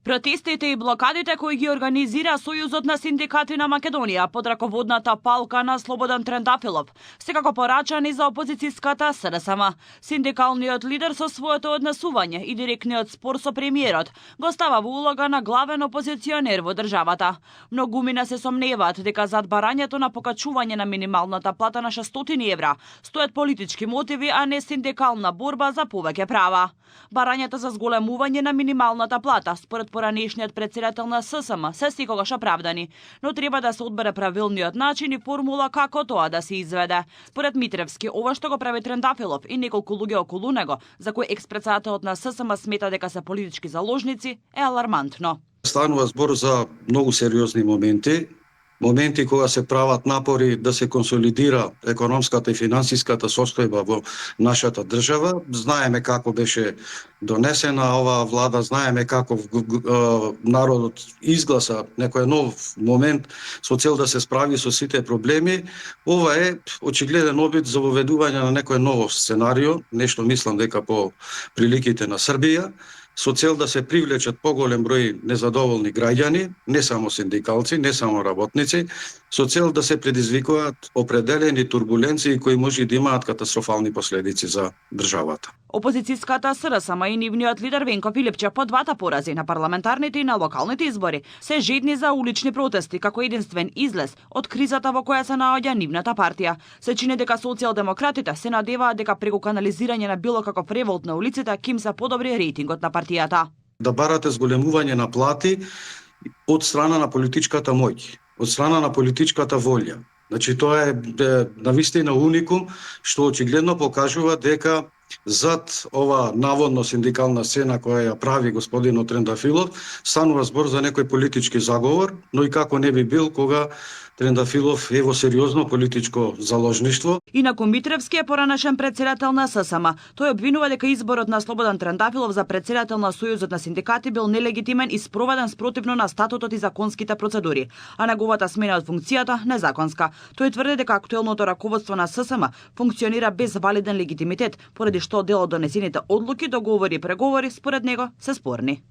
Протестите и блокадите кои ги организира Сојузот на синдикати на Македонија под раководната палка на Слободан Трендафилов, секако порачани за опозицијската СДСМ. Синдикалниот лидер со своето однесување и директниот спор со премиерот го става во улога на главен опозиционер во државата. Многумина се сомневаат дека зад барањето на покачување на минималната плата на 600 евра стојат политички мотиви, а не синдикална борба за повеќе права. Барањата за зголемување на минималната плата, според поранешниот председател на ССМ, се секогаш оправдани, но треба да се одбере правилниот начин и формула како тоа да се изведе. Според Митревски, ова што го прави Трендафилов и неколку луѓе околу него, за кои експредседателот на ССМ смета дека се политички заложници, е алармантно. Станува збор за многу сериозни моменти кога се прават напори да се консолидира економската и финансиската состојба во нашата држава. Знаеме како беше донесена оваа влада, знаеме како народот изгласа некој нов момент со цел да се справи со сите проблеми. Ова е очигледен обид за воведување на некој ново сценарио, нешто мислам дека по приликите на Србија, со цел да се привлечат поголем број незадоволни граѓани, не само синдикалци, не само работници, со цел да се предизвикуваат определени турбуленции кои може да имаат катастрофални последици за државата. Опозицијската СДСМ и нивниот лидер Венко Филипче по двата порази на парламентарните и на локалните избори се жедни за улични протести како единствен излез од кризата во која се наоѓа нивната партија. Се чини дека социјалдемократите се надеваат дека преку канализирање на било каков револт на улиците ќе им се подобри рейтингот на партијата. Да барате зголемување на плати од страна на политичката моќ, од страна на политичката волја. Значи тоа е навистина уникум што очигледно покажува дека зад ова наводно синдикална сцена која ја прави господинот Трендафилов станува збор за некој политички заговор, но и како не би бил кога Трендафилов е во сериозно политичко заложништво. Инаку Митревски е поранешен председател на ССМ. Тој обвинува дека изборот на Слободан Трендафилов за председател на Сојузот на синдикати бил нелегитимен и спроведен спротивно на статутот и законските процедури, а неговата смена од функцијата незаконска. Тој тврди дека актуелното раководство на ССМ функционира без валиден легитимитет, поради што дел од донесените одлуки, договори и преговори според него се спорни.